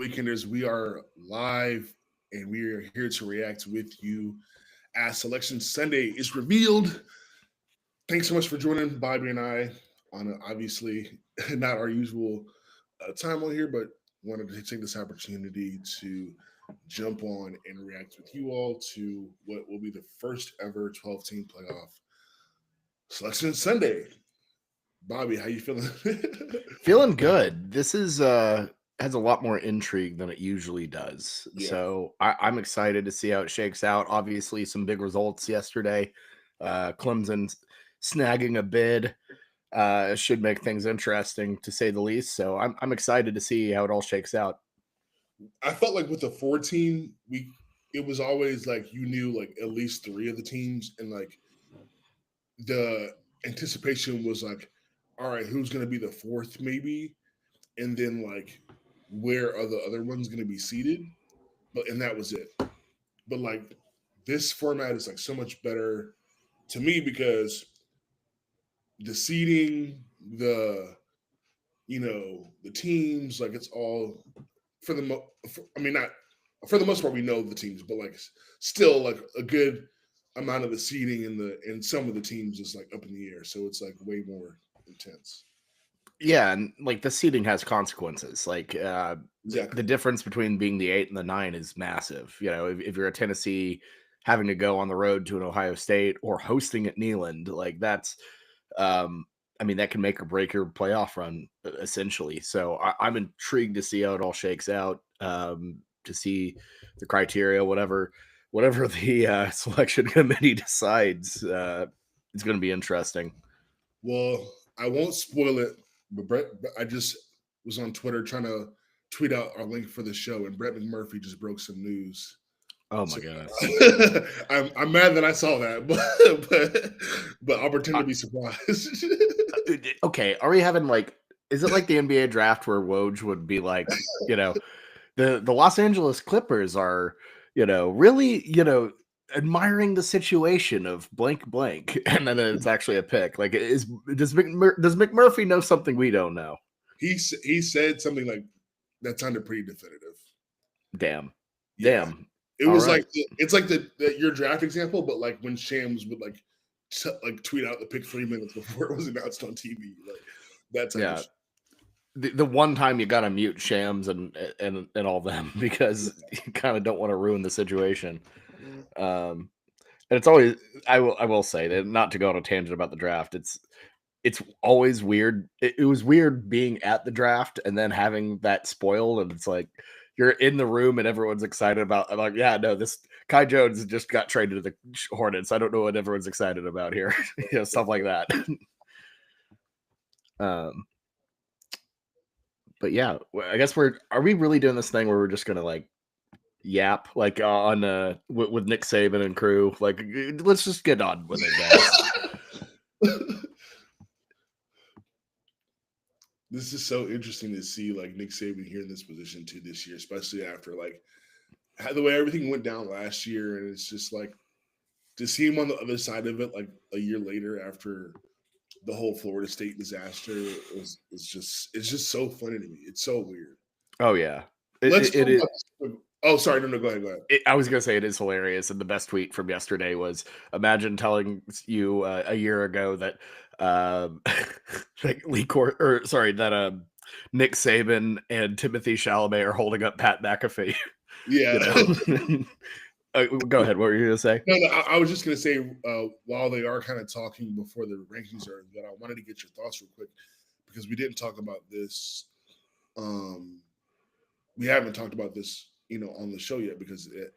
Weekenders, we are live and we are here to react with you as Selection Sunday is revealed. Thanks so much for joining Bobby and I on obviously not our usual time on here, but wanted to take this opportunity to jump on and react with you all to what will be the first ever 12 team playoff Selection Sunday. Bobby, how you feeling? Feeling good. This is has a lot more intrigue than it usually does. Yeah. So I'm excited to see how it shakes out. Obviously, some big results yesterday. Clemson snagging a bid should make things interesting to say the least. So I'm excited to see how it all shakes out. I felt like with the 14, we it was always like you knew like at least three of the teams, and like the anticipation was like, all right, who's going to be the fourth maybe, and then like where are the other ones going to be seated? But and that was it. But like this format is like so much better to me because the seating, the teams, like it's all for the I mean, not for the most part we know the teams, but like still like a good amount of the seating in some of the teams is like up in the air, so it's like way more intense. Yeah, and like the seeding has consequences. Like the Exactly. difference between being the 8 and the 9 is massive. You know, if you're a Tennessee having to go on the road to an Ohio State or hosting at Neyland, like that's I mean, that can make or break your playoff run essentially. So I'm intrigued to see how it all shakes out. To see the criteria, whatever the selection committee decides, it's going to be interesting. Well, I won't spoil it, but I just was on Twitter trying to tweet out our link for the show, and Brett McMurphy just broke some news. Oh my So goodness. I'm mad that I saw that, but I'll pretend Uh, to be surprised. okay, are we having like? Is it like the NBA draft where Woj would be like, you know, the Los Angeles Clippers are, really, admiring the situation of blank blank, and then it's actually a pick. Like, does McMurphy know something we don't know? He said something like that sounded pretty definitive. Damn, Yeah, damn. it All was like right, it's like your draft example, but like when Shams would like like tweet out the pick 3 minutes before it was announced on TV, like that type of yeah. shit. The one time you gotta mute Shams and all them because you kind of don't want to ruin the situation. Um, and it's always I will say that, not to go on a tangent about the draft. It's always weird. It was weird being at the draft and then having that spoiled, and it's like you're in the room and everyone's excited about. I'm like, yeah, no, this Kai Jones just got traded to the Hornets. I don't know what everyone's excited about here. Stuff like that. um, but yeah, I guess are we really doing this thing where we're just gonna like yap like on with Nick Saban and crew? Like, let's just get on with it, guys. This is so interesting to see like Nick Saban here in this position too this year, especially after like how the way everything went down last year, and it's just like to see him on the other side of it, like a year later after the whole Florida State disaster it's just so funny to me. It's so weird. Oh yeah, Let's it talk is. about this. Oh, sorry, no, go ahead, go ahead. I was gonna say it is hilarious, and the best tweet from yesterday was: imagine telling you a year ago that like that Nick Saban and Timothy Chalamet are holding up Pat McAfee. Yeah. You know, go ahead. What were you gonna say? No, I was just gonna say while they are kind of talking before the rankings are, that I wanted to get your thoughts real quick because we didn't talk about this. Um, we haven't talked about this, on the show yet because the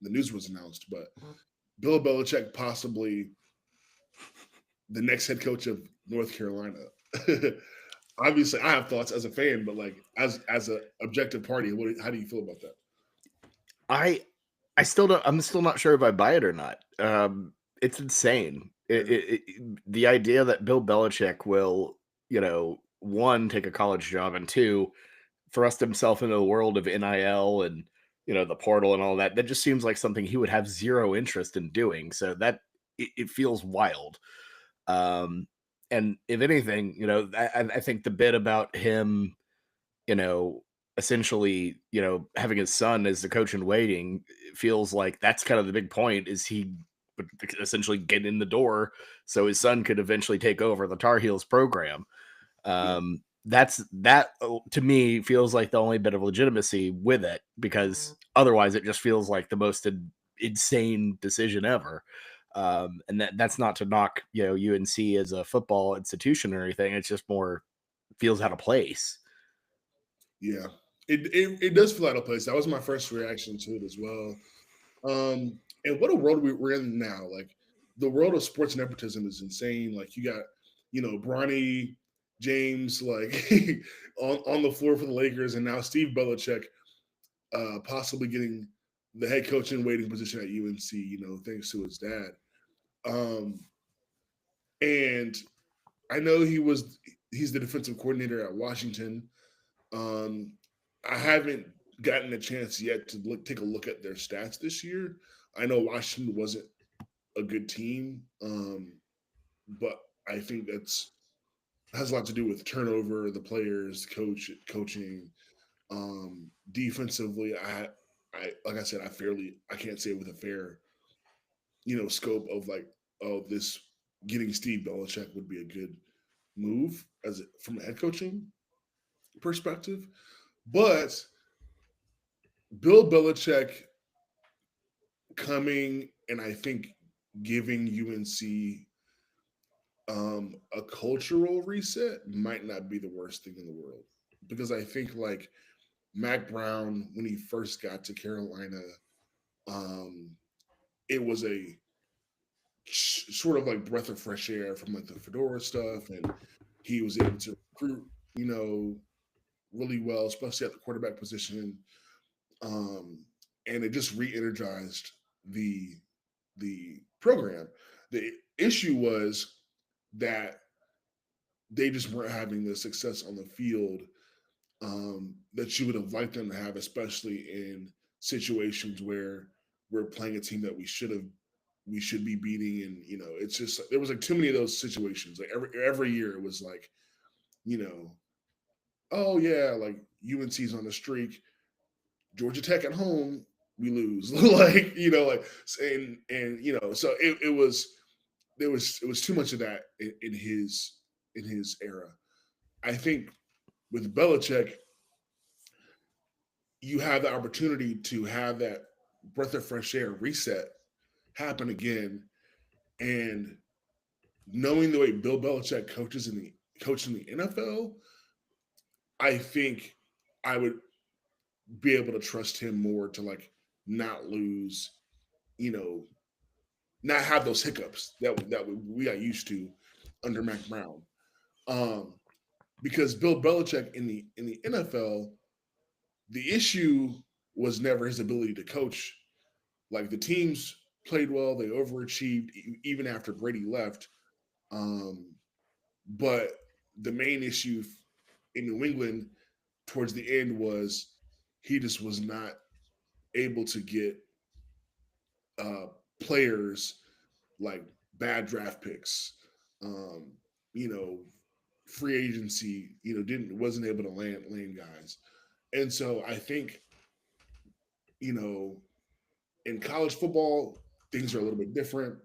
news was announced. But Bill Belichick possibly the next head coach of North Carolina. Obviously, I have thoughts as a fan, but like as a objective party, how do you feel about that? I I still don't. I'm still not sure if I buy it or not. It's insane. Yeah. The idea that Bill Belichick will, one, take a college job, and two, thrust himself into the world of NIL and the portal and all that. That just seems like something he would have zero interest in doing. So that it feels wild. Um, and if anything, I think the bit about him, you know. essentially, having his son as the coach in waiting, it feels like that's kind of the big point is he would essentially get in the door so his son could eventually take over the Tar Heels program. Yeah. That to me feels like the only bit of legitimacy with it because otherwise it just feels like the most insane decision ever. And that's not to knock, UNC as a football institution or anything. It's just more feels out of place. Yeah. It does feel out of place. That was my first reaction to it as well. And what a world we're in now. Like the world of sports nepotism is insane. Like you got, Bronny James like on the floor for the Lakers, and now Steve Belichick possibly getting the head coach in waiting position at UNC, thanks to his dad. Um, and I know he's the defensive coordinator at Washington. Um, I haven't gotten a chance yet to take a look at their stats this year. I know Washington wasn't a good team, but I think that's has a lot to do with turnover, the players, coaching, defensively. I like I said, I can't say with a fair, scope of like, oh, this getting Steve Belichick would be a good move from a head coaching perspective, but Bill Belichick coming and I think giving UNC a cultural reset might not be the worst thing in the world because I think like Mac Brown when he first got to Carolina, um, it was a sort of like breath of fresh air from like the Fedora stuff, and he was able to recruit, you know, really well, especially at the quarterback position. Um, and it just re-energized the the program. The issue was that they just weren't having the success on the field that you would have liked them to have, especially in situations where we're playing a team that we should be beating, and it's just there was like too many of those situations. Like every year, it was like, you know, oh yeah, like UNC's on the streak, Georgia Tech at home, we lose, like like and so it was it was too much of that in his era. I think with Belichick, you have the opportunity to have that breath of fresh air reset happen again, and knowing the way Bill Belichick coach in the NFL, I think I would be able to trust him more to like not lose, you know, not have those hiccups that we got used to under Mac Brown. Um, because Bill Belichick in the NFL, the issue was never his ability to coach. Like the teams played well, they overachieved even after Brady left. Um, but the main issue in New England towards the end was he just was not able to get uh, players like bad draft picks, um, you know, free agency, didn't wasn't able to land guys. And so I think, you know, in college football, things are a little bit different.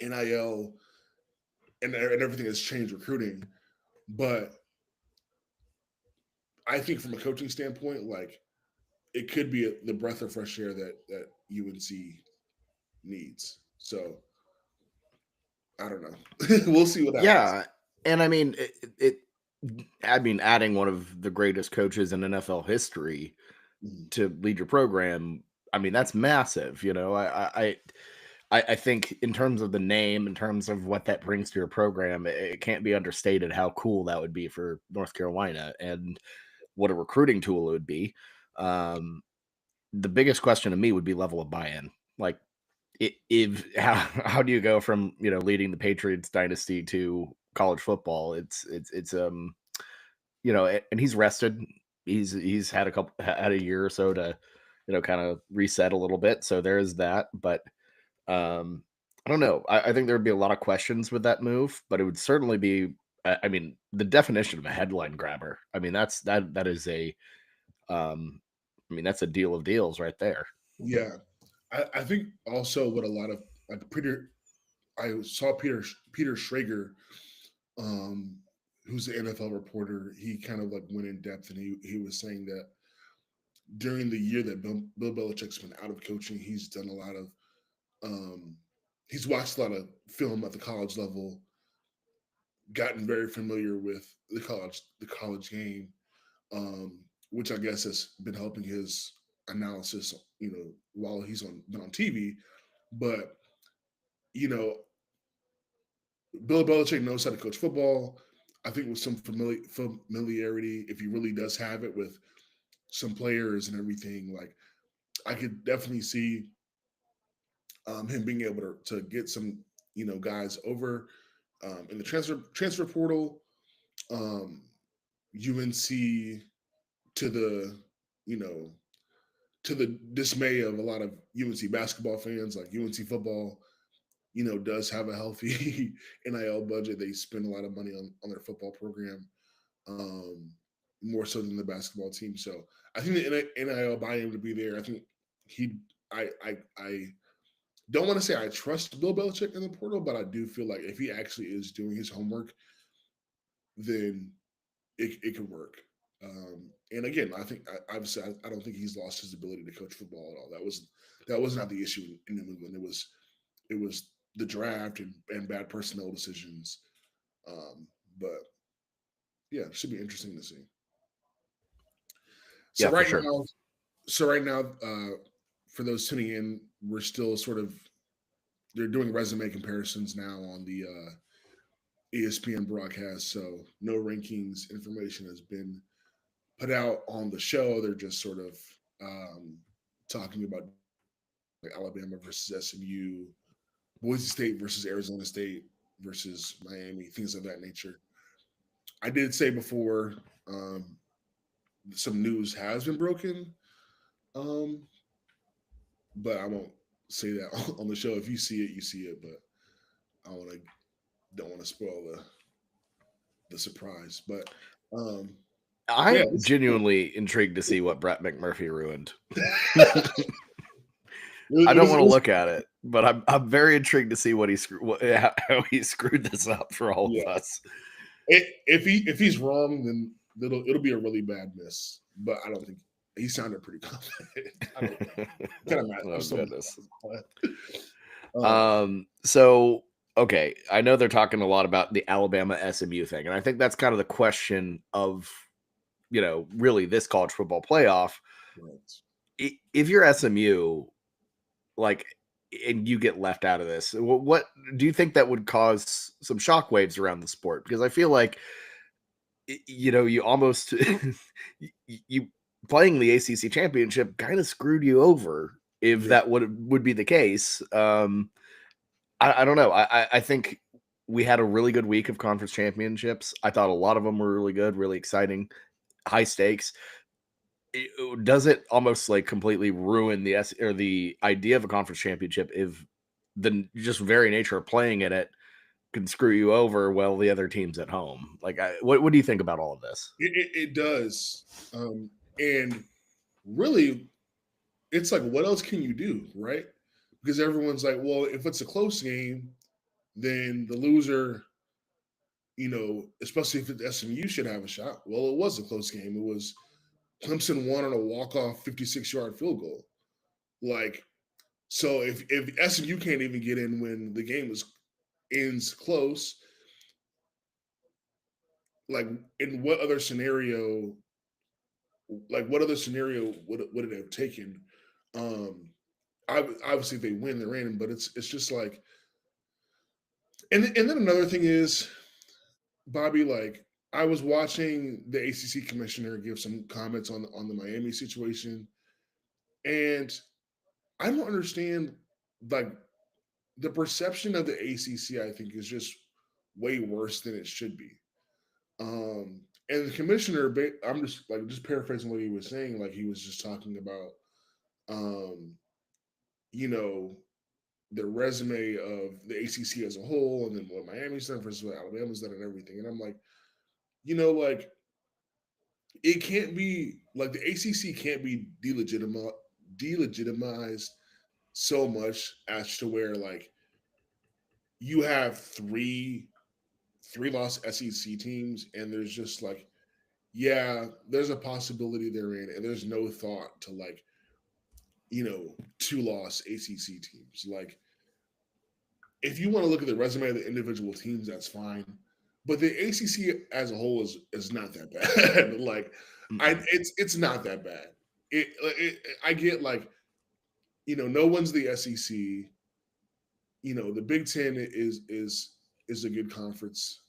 NIL and everything has changed recruiting. But I think from a coaching standpoint, like it could be the breath of fresh air that UNC needs. So I don't know. We'll see what happens. Yeah, and I mean I mean adding one of the greatest coaches in NFL history Mhm. to lead your program, I mean that's massive. I think in terms of the name, in terms of what that brings to your program, it can't be understated how cool that would be for North Carolina and what a recruiting tool it would be. Um, the biggest question to me would be level of buy-in. Like, if how do you go from leading the Patriots dynasty to college football? And he's rested. He's had had a year or so to kind of reset a little bit. So there is that, but I don't know. I think there would be a lot of questions with that move, but it would certainly be. I mean, the definition of a headline grabber. I mean, that is a I mean, that's a deal of deals right there. Yeah, I think also what a lot of like Peter, I saw Peter Schrager, um, who's the NFL reporter. He kind of like went in depth, and he was saying that during the year that Bill Belichick's been out of coaching, he's done a lot of he's watched a lot of film at the college level, gotten very familiar with the college game, um, which I guess has been helping his analysis, while he's been on TV. But you know, Bill Belichick knows how to coach football. I think with some familiarity, if he really does have it with some players and everything, like I could definitely see him being able to get some guys over in the transfer portal. Um, UNC to the you know to the dismay of a lot of UNC basketball fans, like UNC football, does have a healthy NIL budget. They spend a lot of money on their football program, um, more so than the basketball team. So I think the NIL buy-in to be there. I think he, I don't want to say I trust Bill Belichick in the portal, but I do feel like if he actually is doing his homework, then it could work. And again, I think obviously I don't think he's lost his ability to coach football at all. That was not the issue in New England. It was the draft and bad personnel decisions. But yeah, it should be interesting to see. So Yeah, for right sure. now, so right now, for those tuning in, we're still sort of they're doing resume comparisons now on the ESPN broadcast. So no rankings information has been put out on the show. They're just sort of um, talking about like Alabama versus SMU, Boise State versus Arizona State versus Miami, things of that nature. I did say before, um, some news has been broken, um, but I won't say that on the show. If you see it, you see it. But I don't want to spoil the surprise. But um, yeah, I'm genuinely intrigued to see what Brett McMurphy ruined. I it don't was, want it to was look at it, but I'm very intrigued to see what how he screwed this up for all yeah. of us. If he's wrong, then it'll be a really bad miss. But I don't think he sounded pretty confident. I don't know. Kind of mad. I'm Oh still mad. goodness. Um, So okay, I know they're talking a lot about the Alabama SMU thing, and I think that's kind of the question of really this college football playoff. right. If you're SMU, like, and you get left out of this, what do you think that would cause some shockwaves around the sport? Because I feel like you almost you playing the ACC championship kind of screwed you over if Yeah. that would be the case. I don't know. I think we had a really good week of conference championships. I thought a lot of them were really good, really exciting, high stakes. Does it almost like completely ruin the idea of a conference championship if the just very nature of playing in it can screw you over while the other team's at home? Like, what do you think about all of this? It does. And really, it's like, what else can you do, right? Because everyone's like, well, if it's a close game, then the loser, especially if it's SMU, should have a shot. Well, it was a close game. It was Clemson won on a walk-off 56-yard field goal. Like, so if SMU can't even get in when the game ends close, like in what other scenario would it have taken? Um, obviously, if they win, they're in. But it's just like, and then another thing is, Bobby, like I was watching the ACC commissioner give some comments on the Miami situation, and I don't understand like the perception of the ACC. I think is just way worse than it should be. And the commissioner, I'm just paraphrasing what he was saying. Like he was just talking about, um, you know, the resume of the ACC as a whole, and then what Miami's done versus what Alabama's done, and everything. And I'm like, like it can't be like the ACC can't be delegitimized so much as to where like you have three lost SEC teams, and there's just like, yeah, there's a possibility they're in, and there's no thought to like, two lost ACC teams. Like, if you want to look at the resume of the individual teams, that's fine. But the ACC as a whole is not that bad. Like, it's not that bad. I get like, no one's the SEC. The Big Ten is a good conference,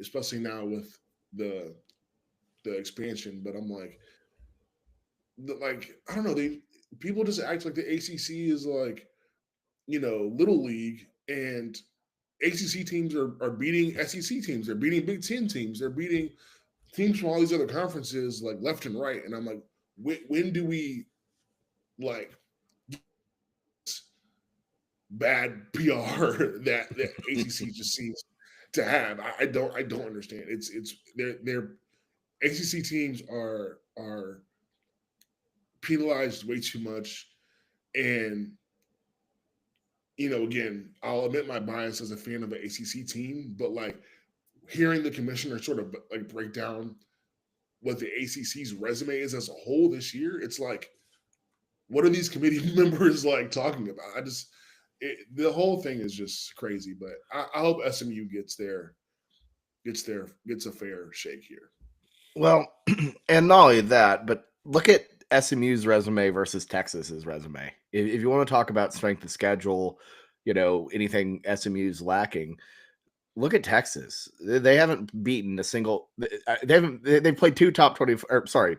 especially now with the expansion. But I'm like I don't know. People just act like the ACC is like little league, and ACC teams are beating SEC teams. They're beating Big Ten teams. They're beating teams from all these other conferences like left and right. And I'm like, when do we like bad PR that ACC just seems to have? I don't understand. It's their ACC teams are penalized way too much, and again, I'll admit my bias as a fan of an ACC team, but like hearing the commissioner sort of like break down what the ACC's resume is as a whole this year, it's like, what are these committee members like talking about? The whole thing is just crazy. But I hope SMU gets a fair shake here. Well, and not only that, but look at SMU's resume versus Texas's resume. If you want to talk about strength of schedule, anything SMU's lacking, look at Texas. They haven't beaten a single. They played two top 20.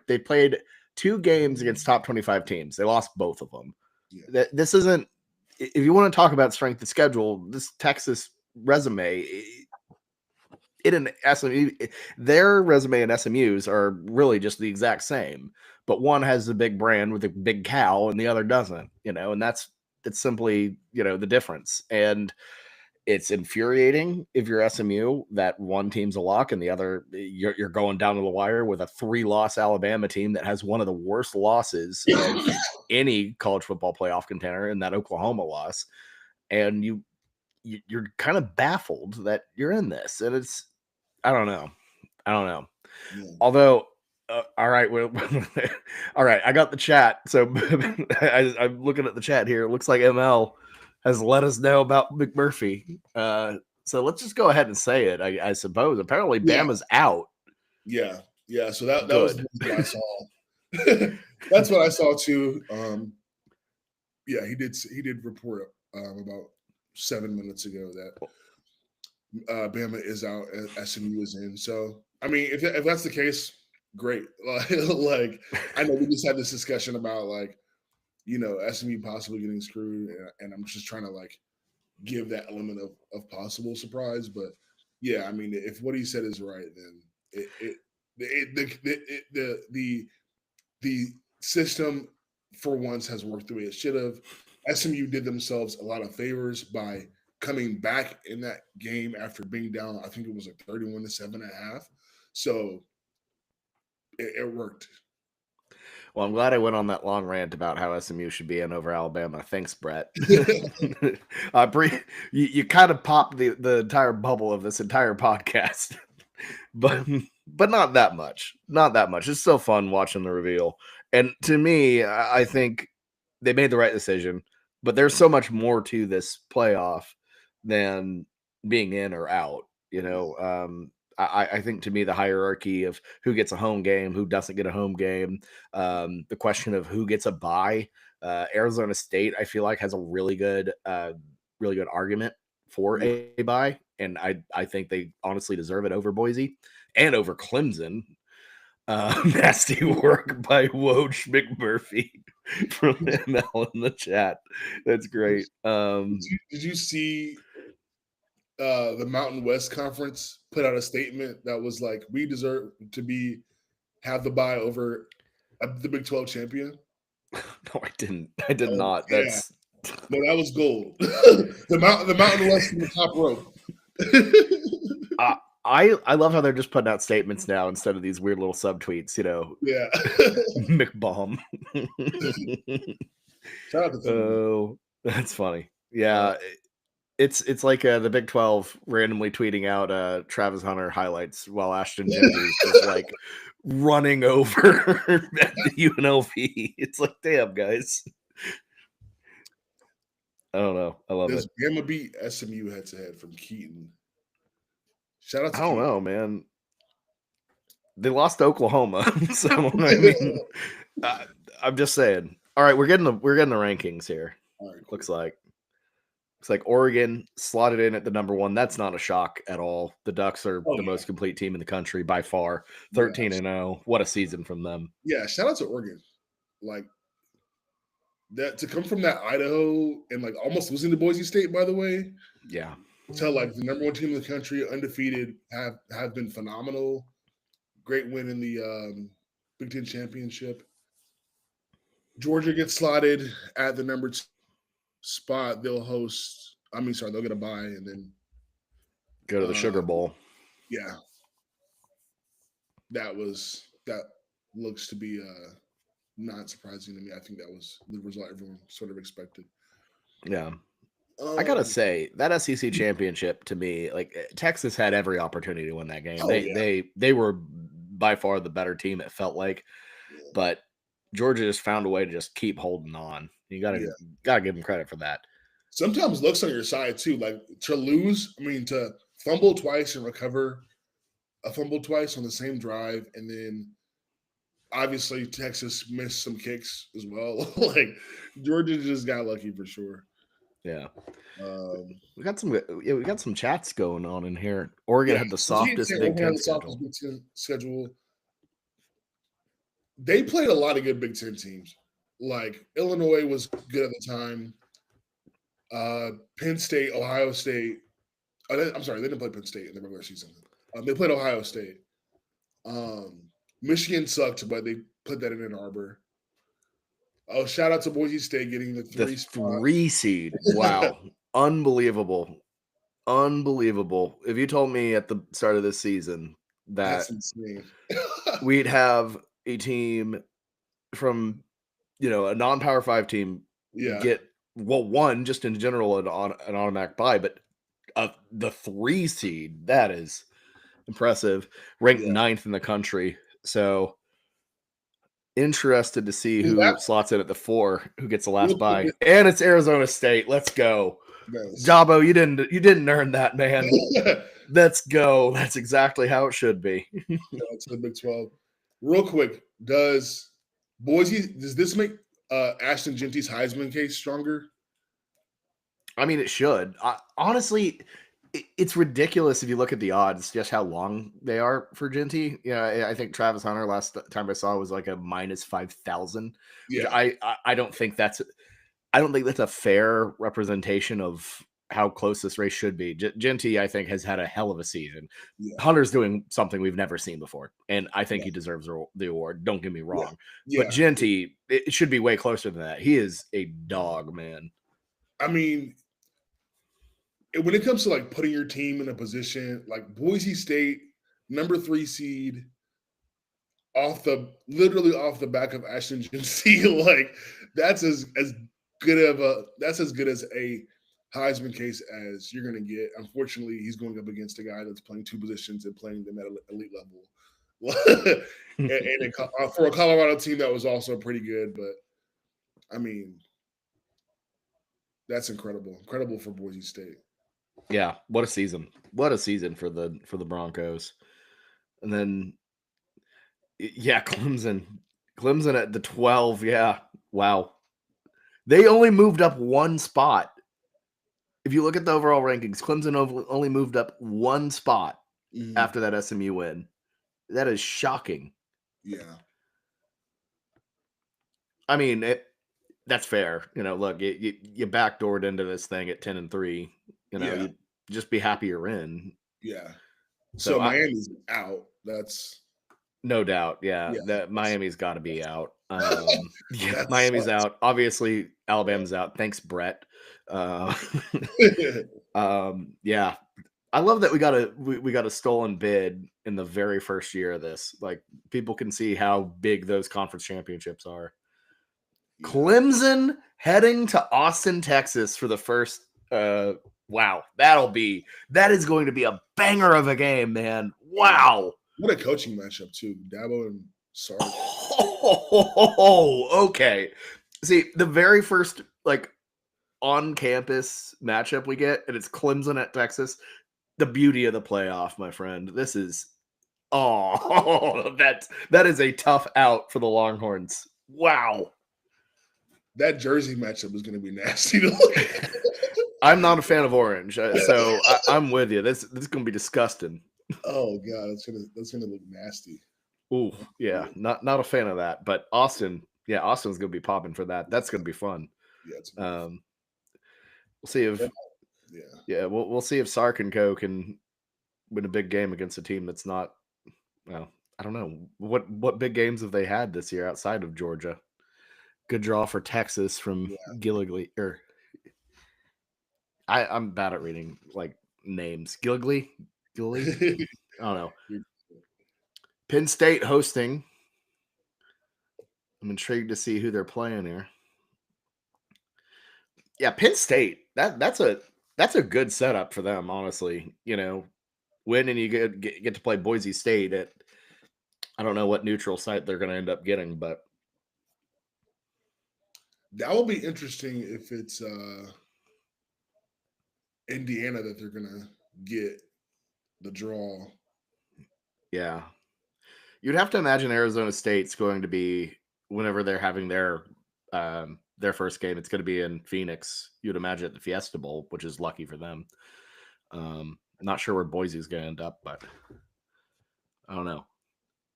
They played 2 games against top 25 teams. They lost both of them. Yeah. This isn't. If you want to talk about strength of schedule, this Texas resume. It and SMU, their resume and SMU's are really just the exact same, but one has a big brand with a big cow and the other doesn't, and it's simply, the difference. And it's infuriating if you're SMU that one team's a lock and the other, you're going down to the wire with a 3-loss Alabama team that has one of the worst losses of any college football playoff contender in that Oklahoma loss. And you're kind of baffled that you're in this, and I don't know. Yeah. Although, all right, all right, I got the chat. So I'm looking at the chat here. It looks like ML has let us know about McMurphy. So let's just go ahead and say it. I suppose. Apparently, Bama's out. Yeah. So that was what I saw. That's what I saw too. Yeah, he did report about 7 minutes ago that Bama is out and SMU is in. So I mean, if that's the case, great. Like I know we just had this discussion about like SMU possibly getting screwed, and I'm just trying to like give that element of possible surprise. But yeah, I mean, if what he said is right, then the system for once has worked the way it should have. SMU did themselves a lot of favors by coming back in that game after being down. I think it was like 31-7.5. So it worked. Well, I'm glad I went on that long rant about how SMU should be in over Alabama. Thanks, Brett. You kind of popped the entire bubble of this entire podcast, but not that much. Not that much. It's still fun watching the reveal. And to me, I think they made the right decision. But there's so much more to this playoff than being in or out. I think to me the hierarchy of who gets a home game, who doesn't get a home game, the question of who gets a bye. Arizona State, I feel like, has a really good argument for a bye, and I think they honestly deserve it over Boise and over Clemson. Nasty work by Woj McMurphy from ML in the chat. That's great. Did you see the Mountain West Conference put out a statement that was like, we deserve to have the bye over the Big 12 champion? No, I didn't. I did not. Yeah. No, that was gold. the Mountain West from the top rope. I love how they're just putting out statements now instead of these weird little subtweets. Yeah. McBomb. Shout out to Thunderbird. Oh, that's funny. Yeah, it's like the Big 12 randomly tweeting out Travis Hunter highlights while Ashton Genty is just like running over at the UNLV. It's like, damn, guys. I don't know. I love Does it. Bama beat SMU head to head from Keaton? Shout out to I don't Keaton. know, man. They lost to Oklahoma, so I mean, I'm just saying. All right, we're getting the rankings here. All right, cool. Looks like Oregon slotted in at the number 1. That's not a shock at all. The Ducks are the most complete team in the country by far. 13-0. What a season from them. Yeah, shout out to Oregon. Like that to come from that Idaho and like almost losing to Boise State, by the way. Yeah. Tell like the number 1 team in the country, undefeated, have been phenomenal. Great win in the Big Ten championship. Georgia gets slotted at the number 2 spot. They'll host. They'll get a bye and then go to the Sugar Bowl. Yeah, that looks to be not surprising to me. I think that was the result everyone sort of expected. Yeah. I gotta say that SEC championship to me, like Texas had every opportunity to win that game. They were by far the better team. It felt like, but Georgia just found a way to just keep holding on. You gotta give them credit for that. Sometimes luck's on your side too. Like to fumble twice and recover a fumble twice on the same drive, and then obviously Texas missed some kicks as well. Like Georgia just got lucky for sure. Yeah, we got some chats going on in here. Oregon had the softest Big Ten schedule. They played a lot of good Big Ten teams. Like Illinois was good at the time. Penn State, Ohio State. I'm sorry, they didn't play Penn State in the regular season. They played Ohio State. Michigan sucked, but they put that in Ann Arbor. Oh, shout out to Boise State getting the 3 seed. Wow. Unbelievable. If you told me at the start of this season that we'd have a team from, a non-Power 5 team get, one, just in general, an automatic bye, but the 3 seed, that is impressive. Ranked 9th in the country. So interested to see who slots in at the 4, who gets the last bye. And it's Arizona State. Let's go. Nice. Jabo, you didn't earn that, man. Let's go. That's exactly how it should be. To the Big 12. Real quick, does this make Ashton Genty's Heisman case stronger? I mean, it should. Honestly, it's ridiculous if you look at the odds, just how long they are for Genty. I think Travis Hunter last time I saw was like a minus 5,000. Yeah, I don't think that's a fair representation of how close this race should be. Genty, I think, has had a hell of a season. Yeah. Hunter's doing something we've never seen before, and I think he deserves the award. Don't get me wrong, but Genty, it should be way closer than that. He is a dog, man. I mean, when it comes to like putting your team in a position like Boise State, number 3 seed, literally off the back of Ashton Genty, like that's as good as a Heisman case as you're going to get. Unfortunately, he's going up against a guy that's playing 2 positions and playing them at elite level. and for a Colorado team that was also pretty good, but I mean, that's incredible for Boise State. Yeah, what a season! What a season for the Broncos. And then, Clemson at the 12. Yeah, wow. They only moved up 1 spot. If you look at the overall rankings, Clemson only moved up 1 spot after that SMU win. That is shocking. Yeah. I mean, that's fair. Look, you backdoored into this thing at 10-3. You just be happy you're in. Yeah. So Miami's out. That's no doubt. Yeah. That Miami's got to be out. Miami's out. Obviously, Alabama's out. Thanks, Brett. Yeah. I love that we got a stolen bid in the very first year of this. Like people can see how big those conference championships are. Yeah. Clemson heading to Austin, Texas for the first wow, that is going to be a banger of a game, man. Wow. What a coaching matchup too. Dabo and Sark. Oh, okay. See, the very first like on campus matchup we get, and it's Clemson at Texas. The beauty of the playoff, my friend. This is that is a tough out for the Longhorns. Wow. That Jersey matchup is going to be nasty to look at. I'm not a fan of orange, so I'm with you. This is going to be disgusting. Oh god, that's gonna look nasty. Ooh, yeah, not a fan of that. But Austin's going to be popping for that. That's going to be fun. Yeah, We'll see if we'll see if Sark and Co can win a big game against a team that's not. Well, I don't know what big games have they had this year outside of Georgia. Good draw for Texas from Gilligly. I'm bad at reading like names. Gilligly. I don't know. Penn State hosting. I'm intrigued to see who they're playing here. Yeah, Penn State. That's a good setup for them, honestly. You know, win and you get to play Boise State at. I don't know what neutral site they're going to end up getting, but that will be interesting if it's Indiana that they're gonna get the draw. Yeah, you'd have to imagine Arizona State's going to be whenever they're having their first game. It's going to be in Phoenix. You'd imagine at the Fiesta Bowl, which is lucky for them. Not sure where Boise's going to end up, but I don't know.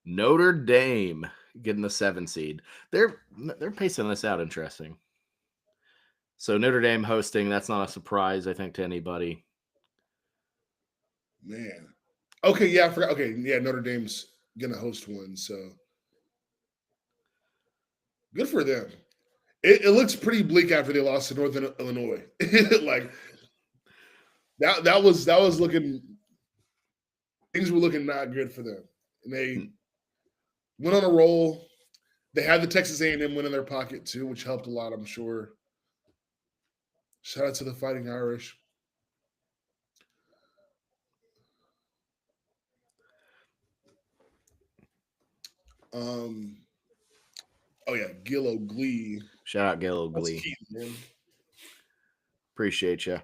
Notre Dame getting the 7 seed. They're pacing this out interesting. So Notre Dame hosting, that's not a surprise, I think, to anybody. Man. Okay, yeah, I forgot. Okay, yeah, Notre Dame's gonna host one, so good for them. It looks pretty bleak after they lost to Northern Illinois. Like that was looking, things were looking not good for them. And they went on a roll. They had the Texas A&M win in their pocket too, which helped a lot, I'm sure. Shout out to the Fighting Irish. Oh yeah, Gil O'Glee. Shout out Gil O'Glee. Appreciate you.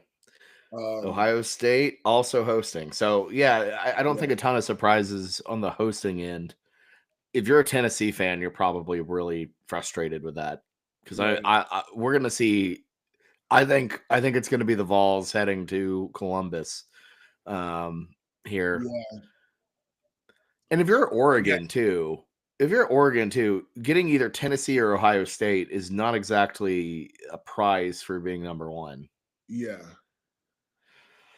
Ohio State also hosting. So yeah, I don't think a ton of surprises on the hosting end. If you're a Tennessee fan, you're probably really frustrated with that because we're gonna see. I think it's gonna be the Vols heading to Columbus here. Yeah. And if you're Oregon too, getting either Tennessee or Ohio State is not exactly a prize for being number one. Yeah.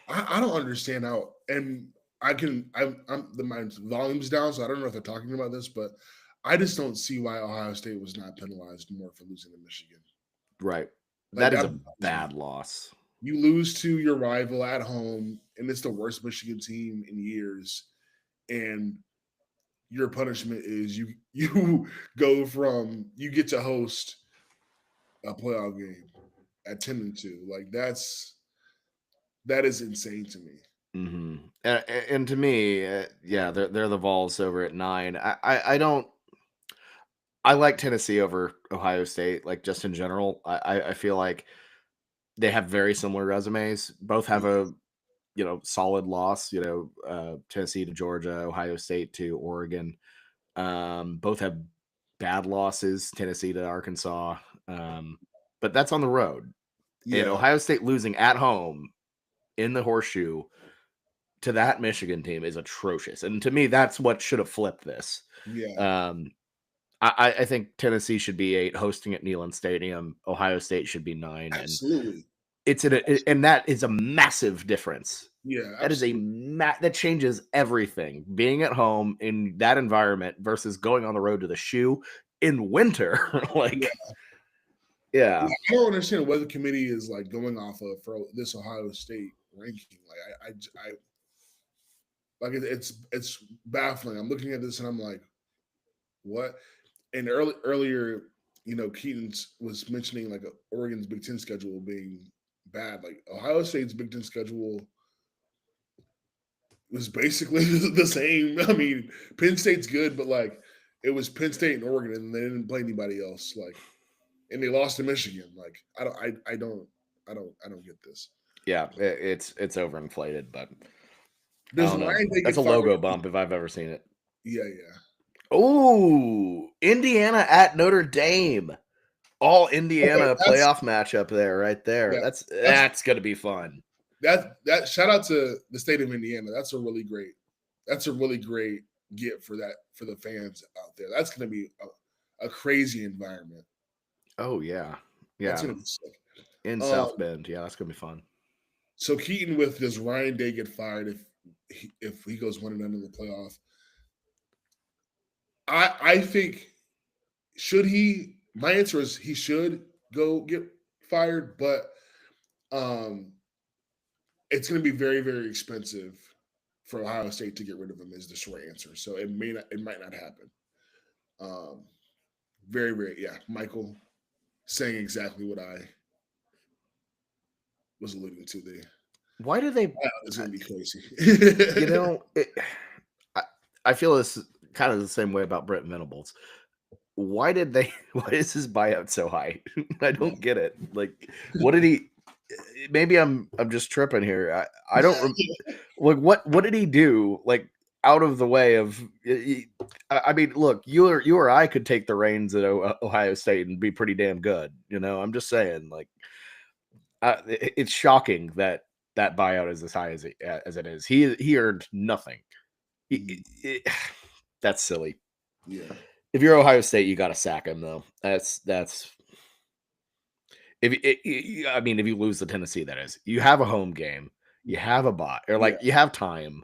I don't understand how, and I'm my volume's down, so I don't know if they're talking about this, but I just don't see why Ohio State was not penalized more for losing to Michigan. Right. Like that is a bad loss. You lose to your rival at home, and it's the worst Michigan team in years. And your punishment is you go from you get to host a playoff game at 10-2. Like that is insane to me. Mm-hmm. And to me, they're the Vols over at 9. I like Tennessee over Ohio State, like just in general. I feel like they have very similar resumes. Both have a solid loss. Tennessee to Georgia, Ohio State to Oregon. Both have bad losses. Tennessee to Arkansas, but that's on the road. Yeah. And Ohio State losing at home in the Horseshoe to that Michigan team is atrocious. And to me, that's what should have flipped this. Yeah. I think Tennessee should be 8, hosting at Neyland Stadium. Ohio State should be 9. Absolutely. And that is a massive difference. Yeah, that absolutely. That changes everything. Being at home in that environment versus going on the road to the Shoe in winter, yeah. I don't understand what the committee is like going off of for this Ohio State ranking. Like Like it's baffling. I'm looking at this and I'm like, what? And earlier, Keaton was mentioning like Oregon's Big Ten schedule being bad. Like Ohio State's Big Ten schedule was basically the same. I mean, Penn State's good, but like it was Penn State and Oregon, and they didn't play anybody else. Like, and they lost to Michigan. Like, I don't get this. Yeah, it's overinflated, but I Does don't know. Ryan Day That's a get fired? logo bump if I've ever seen it. Yeah, yeah. Oh, Indiana at Notre Dame. All Indiana Okay, playoff matchup there, right there. Yeah, that's gonna be fun. That shout out to the state of Indiana. That's a really great get for the fans out there. That's going to be a crazy environment. Oh yeah, That's going to be sick. In South Bend. Yeah, that's going to be fun. So Keaton, with does Ryan Day get fired if he goes 1-0 in the playoff? I think should he? My answer is he should go get fired, but it's going to be very, very expensive for Ohio State to get rid of him. Is the short answer. So it might not happen. Very, very, yeah. Michael saying exactly what I was alluding to there. Why do they? It's going to be crazy. I feel this kind of the same way about Brent Venables. Why is his buyout so high? I don't get it. Like, what did he? Maybe I'm just tripping here. I don't like what did he do? Like out of the way of. I mean, look, you or I could take the reins at Ohio State and be pretty damn good. I'm just saying. Like, it's shocking that buyout is as high as it is. He earned nothing. That's silly. Yeah. If you're Ohio State, you got to sack him though. That's if you lose to Tennessee, that is, you have a home game, you have a bye, or like you have time.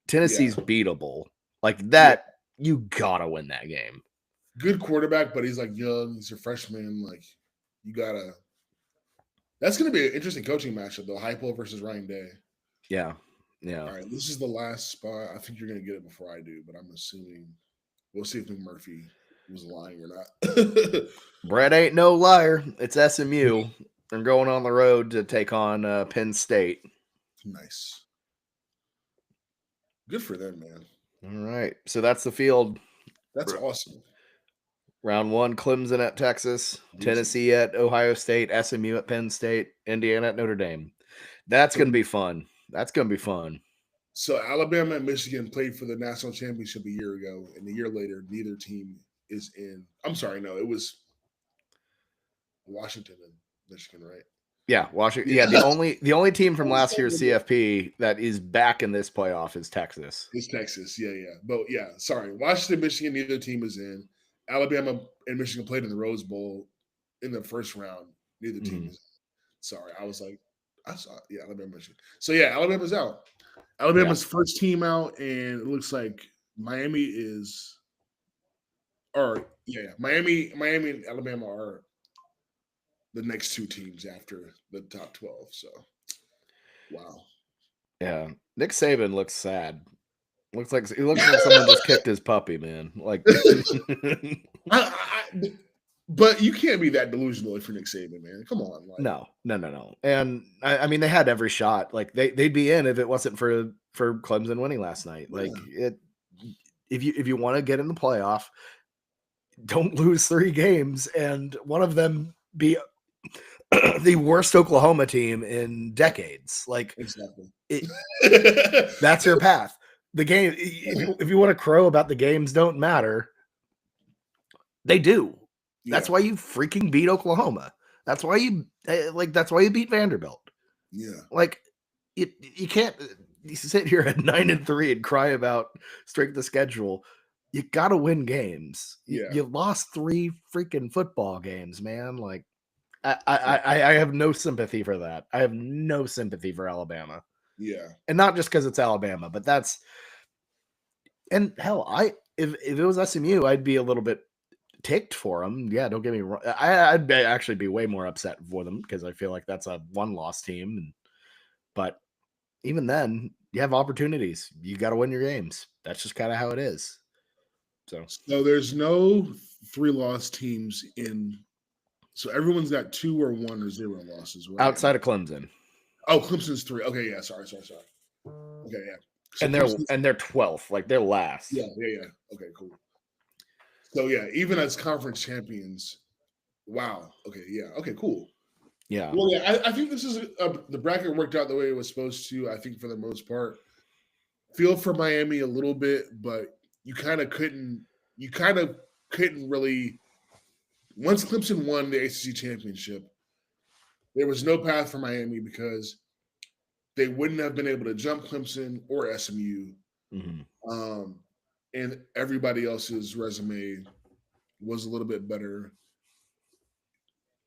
Tennessee's beatable. Like that, you gotta win that game. Good quarterback, but he's like young. He's a freshman. Like you gotta. That's going to be an interesting coaching matchup, though. Heupel versus Ryan Day. Yeah. Yeah. All right, this is the last spot. I think you're going to get it before I do, but I'm assuming we'll see if McMurphy was lying or not. Brett ain't no liar. It's SMU. They're going on the road to take on Penn State. Nice. Good for them, man. All right. So that's the field. That's awesome. Round 1, Clemson at Texas, Tennessee at Ohio State, SMU at Penn State, Indiana at Notre Dame. That's going to be fun. That's going to be fun. So Alabama and Michigan played for the national championship a year ago, and a year later, neither team is in. I'm sorry, no, it was Washington and Michigan, right? Yeah, Washington. Yeah, the only team from last year's CFP that is back in this playoff is Texas. It's Texas, yeah. But yeah, sorry, Washington, Michigan, neither team is in. Alabama and Michigan played in the Rose Bowl in the first round. Neither team is. Sorry, I was like, I saw it. Yeah, Alabama, Michigan. So yeah, Alabama's out. Alabama's first team out, and it looks like Miami is. Miami and Alabama are the next two teams after the top 12. So, wow. Yeah, Nick Saban looks sad. Looks like someone just kicked his puppy, man. Like, but you can't be that delusional if you're Nick Saban, man. Come on, like. No. And I mean, they had every shot. Like they'd be in if it wasn't for Clemson winning last night. Like if you want to get in the playoff, don't lose 3 games, and one of them be the worst Oklahoma team in decades. Like, exactly. That's your path. The game, if you want to crow about the games don't matter, they do. Yeah. That's why you freaking beat Oklahoma. That's why you beat Vanderbilt. Yeah. Like you can't sit here at 9-3 and cry about strength of schedule. You got to win games. Yeah. You lost 3 freaking football games, man. Like I have no sympathy for that. I have no sympathy for Alabama. Yeah. And not just because it's Alabama, but and hell, if it was SMU, I'd be a little bit ticked for them. Yeah, don't get me wrong. I'd actually be way more upset for them because I feel like that's a 1-loss team. But even then, you have opportunities. You got to win your games. That's just kind of how it is. So So there's no 3-loss teams in. So everyone's got 2 or 1 or 0 losses, right? outside of Clemson, Oh, Clemson's 3. Okay, yeah. Sorry. Okay, yeah. So and they're Clemson's, 12th, like they're last. yeah. Okay, cool. So yeah, even as conference champions, wow. Okay, yeah. Okay, cool. Yeah. Well, yeah, I think this is the bracket worked out the way it was supposed to. I think for the most part, feel for Miami a little bit, but you kind of couldn't. You kind of couldn't really. Once Clemson won the ACC championship, there was no path for Miami because they wouldn't have been able to jump Clemson or SMU, um, and everybody else's resume was a little bit better.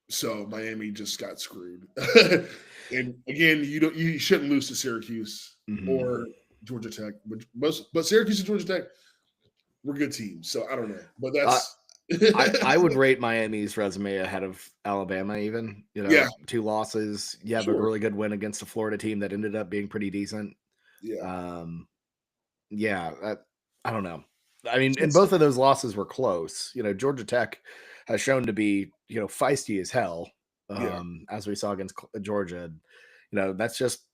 So Miami just got screwed. And again, you shouldn't lose to Syracuse or Georgia Tech, but Syracuse and Georgia Tech were good teams. So I don't know, but that's I would rate Miami's resume ahead of Alabama, even. Yeah. 2 losses. You have a Sure. really good win against a Florida team that ended up being pretty decent. Yeah. I don't know. I mean, and both of those losses were close. Georgia Tech has shown to be, feisty as hell, Yeah. as we saw against Georgia. That's just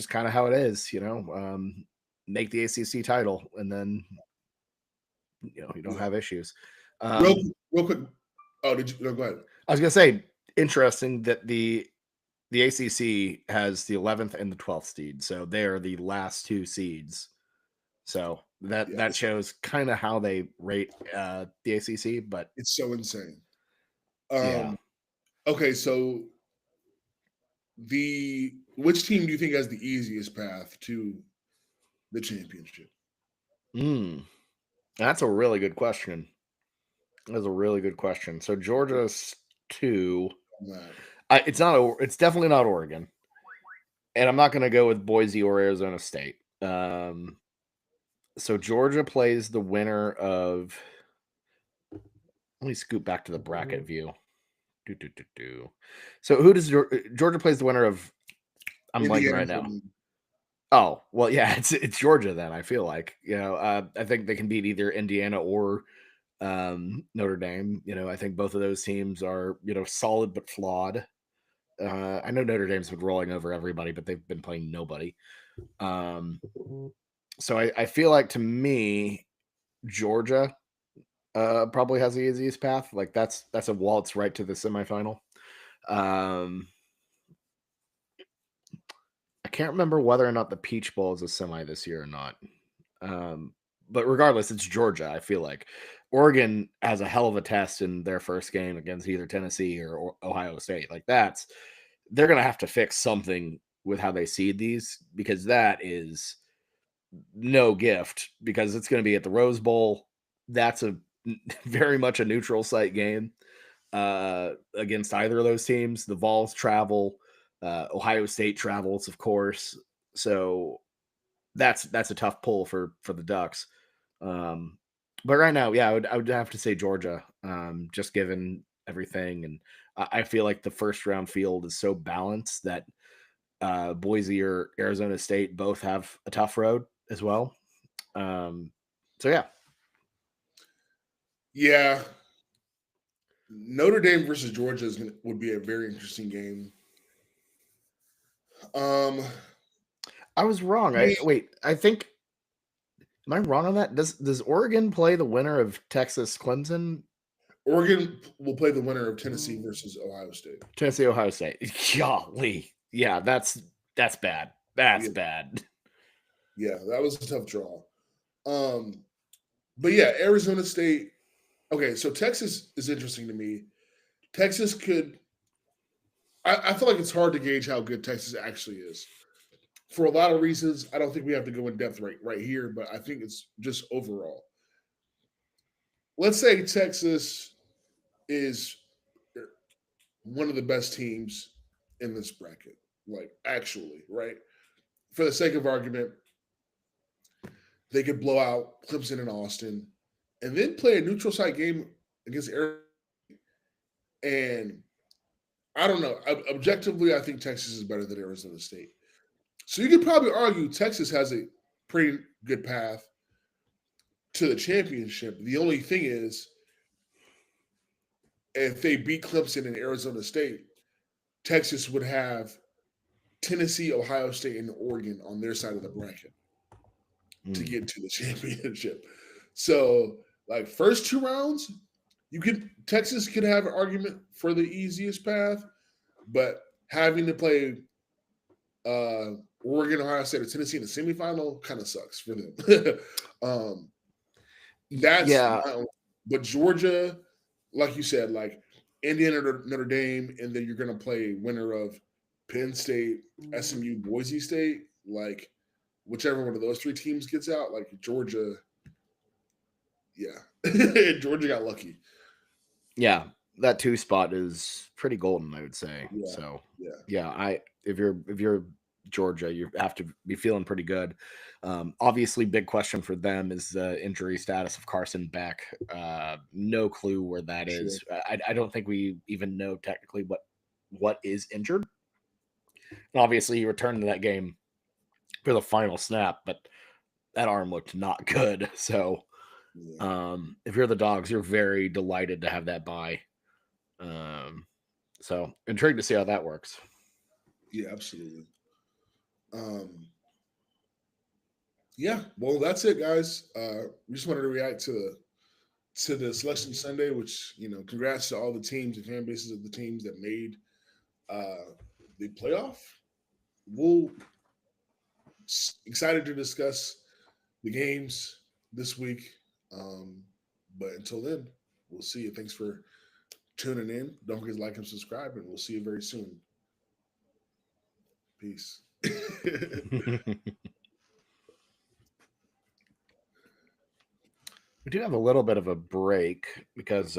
kind of how it is. Make the ACC title, and then you don't have issues. Real quick. Oh, did you? No, go ahead. I was gonna say, interesting that the ACC has the 11th and the 12th seed, so they are the last 2 seeds. So that shows kind of how they rate the ACC, but it's so insane. Yeah. Okay, so which team do you think has the easiest path to the championship? That's a really good question. That's a really good question. So Georgia's 2. It's definitely not Oregon, and I'm not going to go with Boise or Arizona State. So Georgia plays the winner of. Let me scoot back to the bracket view. So who does Georgia plays the winner of? I'm blanking right now. Oh, well, yeah, it's Georgia then. I feel like I think they can beat either Indiana or Notre Dame. I think both of those teams are solid but flawed. I know Notre Dame's been rolling over everybody, but they've been playing nobody. So I feel like, to me, Georgia probably has the easiest path. Like that's a waltz right to the semifinal. I can't remember whether or not the Peach Bowl is a semi this year or not. But regardless, it's Georgia. I feel like Oregon has a hell of a test in their first game against either Tennessee or Ohio State. Like they're going to have to fix something with how they seed these, because that is no gift, because it's going to be at the Rose Bowl. That's very much a neutral site game against either of those teams. The Vols travel, Ohio State travels, of course. So that's a tough pull for the Ducks. But right now, yeah, I would have to say Georgia, just given everything, and I feel like the first round field is so balanced that Boise or Arizona State both have a tough road as well. So yeah. Yeah. Notre Dame versus Georgia would be a very interesting game. I was wrong. I think, am I wrong on that? Does Oregon play the winner of Texas Clemson? Oregon will play the winner of Tennessee versus Ohio State. Tennessee, Ohio State. Golly. Yeah, that's bad. That's bad. Yeah, that was a tough draw. But yeah, Arizona State. Okay, so Texas is interesting to me. Texas could. I feel like it's hard to gauge how good Texas actually is. For a lot of reasons, I don't think we have to go in depth right here, but I think it's just overall. Let's say Texas is one of the best teams in this bracket, like actually, right? For the sake of argument, they could blow out Clemson and Austin, and then play a neutral site game against Arizona. And I don't know. Objectively, I think Texas is better than Arizona State. So you could probably argue Texas has a pretty good path to the championship. The only thing is, if they beat Clemson and Arizona State, Texas would have Tennessee, Ohio State, and Oregon on their side of the bracket to get to the championship. So, like first two rounds, Texas could have an argument for the easiest path, but having to play Oregon, Ohio State, or Tennessee in the semifinal kind of sucks for them. But Georgia, like you said, like Indiana, Notre Dame, and then you're going to play winner of Penn State, SMU, Boise State. Like whichever one of those three teams gets out, like Georgia, Georgia got lucky. Yeah, that 2 spot is pretty golden, I would say. Yeah. So if you're Georgia, you have to be feeling pretty good. Obviously, big question for them is the injury status of Carson Beck. No clue where that is. I don't think we even know technically what is injured. And obviously, he returned to that game for the final snap, but that arm looked not good. So, if you're the Dogs, you're very delighted to have that bye. So intrigued to see how that works. Yeah, absolutely. Well, that's it, guys. We just wanted to react to the Selection Sunday, which, congrats to all the teams and fan bases of the teams that made the playoff. We'll excited to discuss the games this week. But until then, we'll see you. Thanks for tuning in. Don't forget to like and subscribe, and we'll see you very soon. Peace. We do have a little bit of a break because